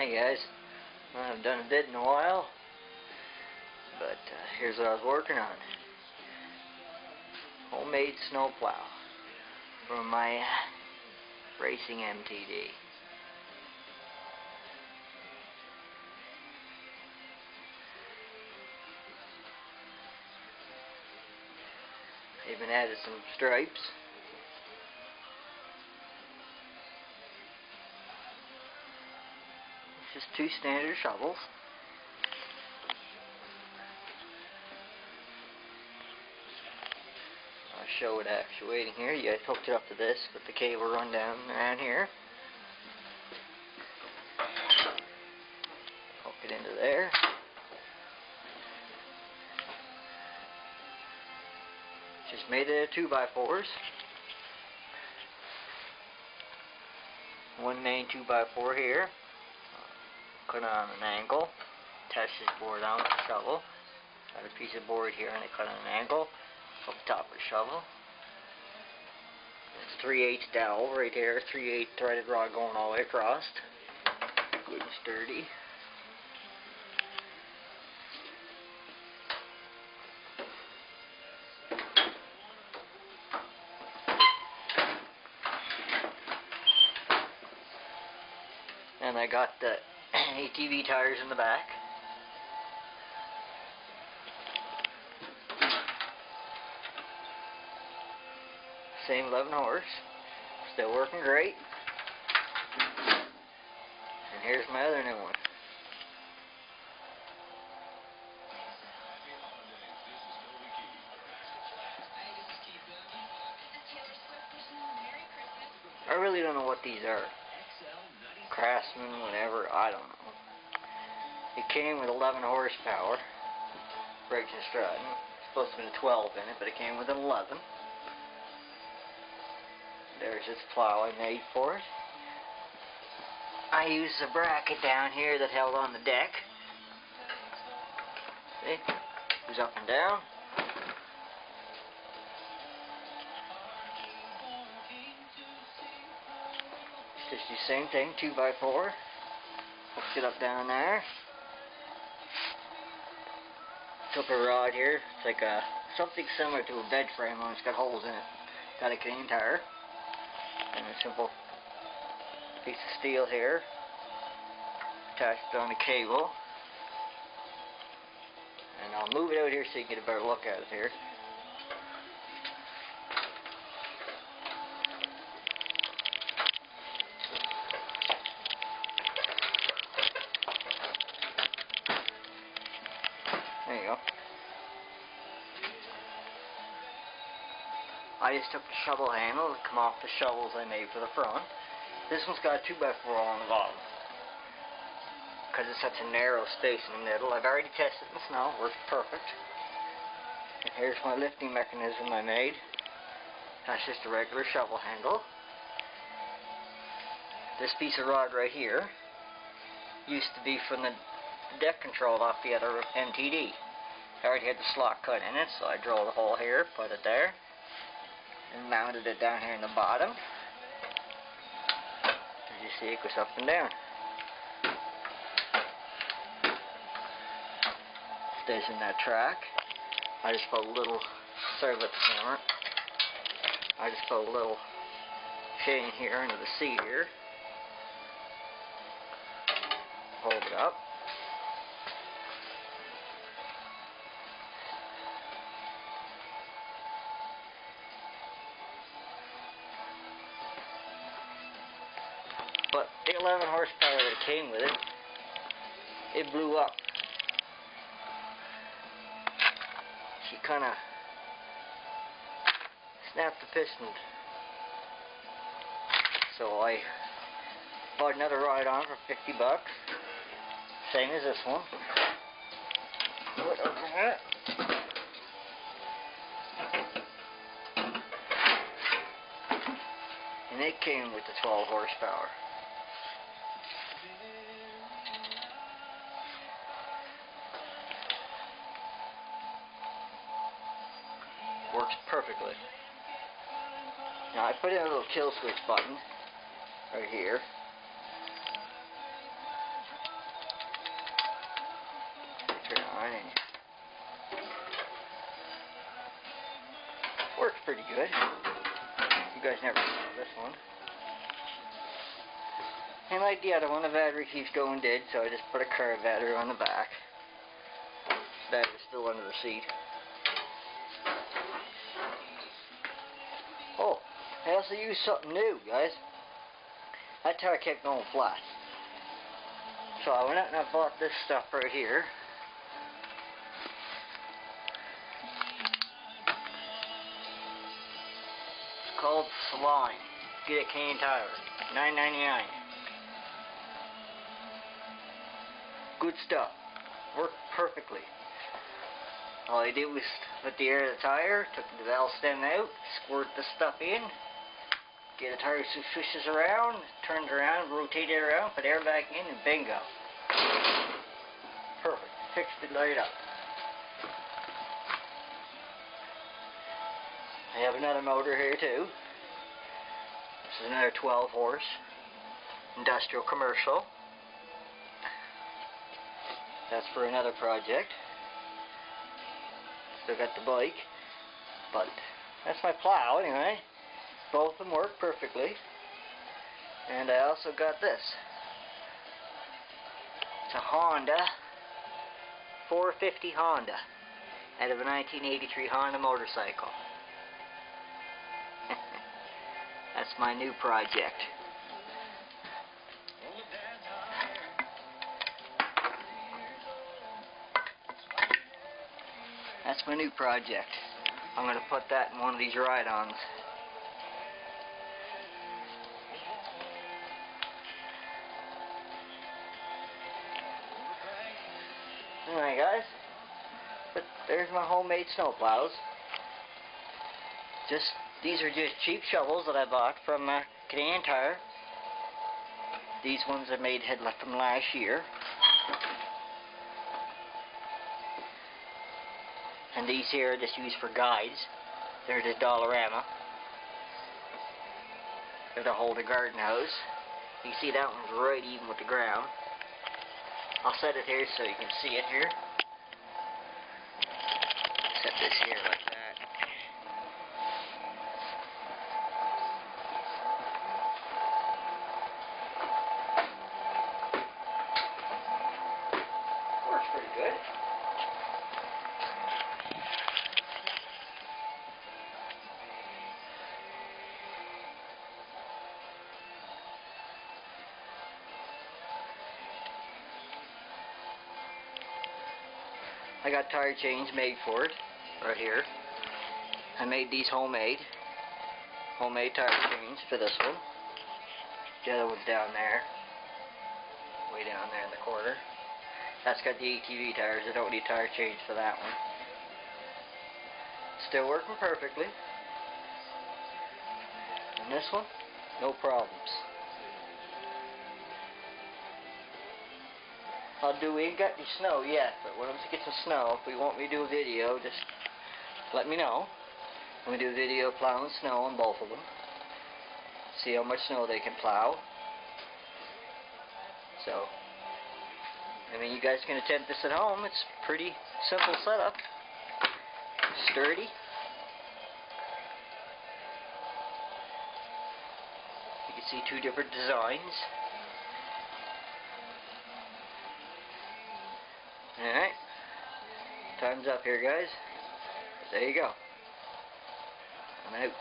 Hey guys, I haven't done a vid in a while, but here's what I was working on. Homemade snow plow from my racing MTD. Even added some stripes. Just two standard shovels. I'll show it actuating here. You guys hooked it up to this, but the cable run down around here. Hook it into there. Just made it a 2x4s. One main 2x4 here. Cut it on an angle. Attach this board on with the shovel. Got a piece of board here and I cut on an angle. Up the top of the shovel. It's 3/8 dowel right here. 3/8 threaded rod going all the way across. Good and sturdy. And I got the ATV tires in the back. Same 11 horse. Still working great. And here's my other new one. I really don't know what these are. Craftsman, whatever, I don't know. It came with 11 horsepower, brakes and strutting. It's supposed to have been a 12 in it, but it came with an 11. There's this plow I made for it. I used a bracket down here that held on the deck. See? It goes up and down. Just the same thing, 2x4. Hooked it up down there. Took a rod here. It's like something similar to a bed frame, only it's got holes in it. Got a Canadian tire. And a simple piece of steel here. Attached it on the cable. And I'll move it out here so you can get a better look at it here. There you go. I just took the shovel handle and come off the shovels I made for the front. This one's got a 2x4 on the bottom. Because it's such a narrow space in the middle. I've already tested it in the snow. Works perfect. And here's my lifting mechanism I made. That's just a regular shovel handle. This piece of rod right here used to be from the deck control off the other MTD. I already had the slot cut in it, so I drilled a hole here, put it there, and mounted it down here in the bottom. As you see, it goes up and down. Stays in that track. I just put a little, sorry about the camera, I just put a little chain here into the seat here. Hold it up. But the 11 horsepower that came with it blew up. She kind of snapped the piston. So I bought another ride on for $50. Same as this one. Put it over here. And it came with the 12 horsepower. Works perfectly. Now I put in a little kill switch button right here. never saw this one. And like the other one, the battery keeps going dead, so I just put a car battery on the back. Battery's still under the seat. Oh, I also used something new, guys. That tire kept going flat. So I went out and I bought this stuff right here. It's called Slime. Get it Canadian Tire. $9.99. Good stuff. Worked perfectly. All I did was put the air in the tire, took the valve stem out, squirt the stuff in, get the tire swishes around, turns around, rotate it around, put air back in, and bingo. Perfect. Fixed it right up. I have another motor here too. This is another 12 horse industrial commercial. That's for another project. Still got the bike, but that's my plow anyway. Both of them work perfectly. And I also got this. It's a Honda 450 Honda out of a 1983 Honda motorcycle. That's my new project. That's my new project. I'm going to put that in one of these ride-ons. Alright guys, but there's my homemade snow plows. These are just cheap shovels that I bought from Canadian Tire. These ones I made had left from last year. And these here are just used for guides. They're just Dollarama. They're to hold a garden hose. You see that one's right even with the ground. I'll set it here so you can see it here. Set this here like that. Works pretty good. I got tire chains made for it, right here. I made these homemade tire chains for this one. The other one's down there, way down there in the corner. That's got the ATV tires. I don't need tire chains for that one. Still working perfectly. And this one, no problems. We ain't got any snow yet, but when we get some snow, if we want me to do a video, just let me know. I'm going to do a video plowing snow on both of them. See how much snow they can plow. So, I mean, you guys can attempt this at home. It's pretty simple setup. Sturdy. You can see two different designs. Alright, time's up here guys. There you go. I'm out.